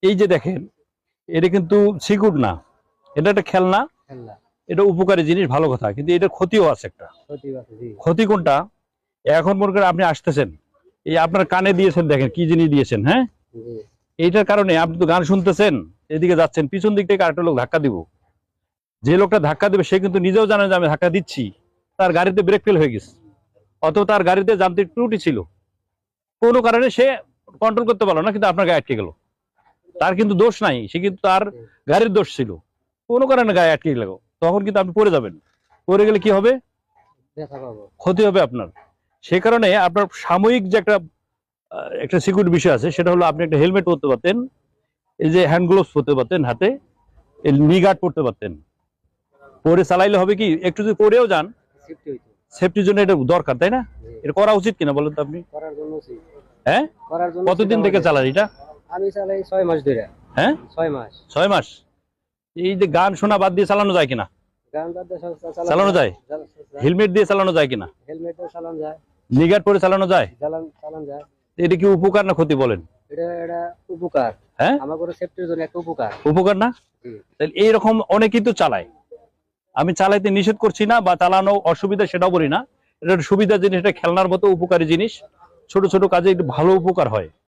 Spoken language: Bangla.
এই যে দেখেন, এটা কিন্তু সিকিউর না, এটা একটা খেলনা। এটা উপকারী জিনিস, ভালো কথা, কিন্তু এটা ক্ষতিও আছে একটা। ক্ষতি কোনটা? এখন মনে করেন আপনি আসতেছেন, এই আপনার কানে দিয়েছেন, দেখেন কি জিনিস দিয়েছেন, হ্যাঁ। এইটার কারণে আপনি তো গান শুনতেছেন, এদিকে যাচ্ছেন, পিছন দিক থেকে আরেকটা লোক ধাক্কা দিব। যে লোকটা ধাক্কা দেবে সে কিন্তু নিজেও জানে যে আমি ধাক্কা দিচ্ছি, তার গাড়িতে ব্রেক ফেল হয়ে গেছে, অথবা তার গাড়িতে যান্ত্রিক ত্রুটি ছিল, কোনো কারণে সে কন্ট্রোল করতে পারলো না, কিন্তু আপনার গায়ে আটকে গেল। তার কিন্তু দোষ নাই, সে কিন্তু তার গাড়ির দোষ ছিল, কোনো কারণে গায়ে আটকে গেল, তখন কিন্তু আপনি পড়ে যাবেন। পড়ে গেলে কি হবে? ক্ষতি হবে আপনার। সে কারণে আপনার সাময়িক যে একটা সিকিউরিটি বিষয় আছে, সেটা হলো আপনি একটা হেলমেট পরতে পারতেন, এই যে হ্যান্ড গ্লোভস পরতে পারতেন হাতে, নি গার্ড পরতে পারতেন। পরে চালাইলে হবে কি, একটু যদি পড়েও যান, সেফটির জন্য এটা দরকার, তাই না? এটা করা উচিত কিনা বলেন তো আপনি? হ্যাঁ, কতদিন থেকে চালান এটা? আমি চালাই 6 মাস ধরে। হ্যাঁ, 6 মাস। এই যে গান শোনা বাদ দিয়ে চালানো যায় কিনা? চালানো যায়। হেলমেট দিয়ে চালানো যায় কিনা? হেলমেট দিয়ে চালানো যায়। নি গার্ড পরে চালানো যায়। চালানো যায়। এটা কি উপকার না ক্ষতি বলেন? এটা উপকার। হ্যাঁ, আমাদের সেফটির জন্য একটা উপকার। উপকার না? তাহলে এইরকম অনেকেই তো চালায়। আমি চালাইতে নিষেধ করছি না, বা চালানো অসুবিধা সেটাও বলি না। এটা একটা সুবিধা জিনিস, এটা খেলনার মতো উপকারী জিনিস, ছোট ছোট কাজে একটু ভালো উপকার হয়।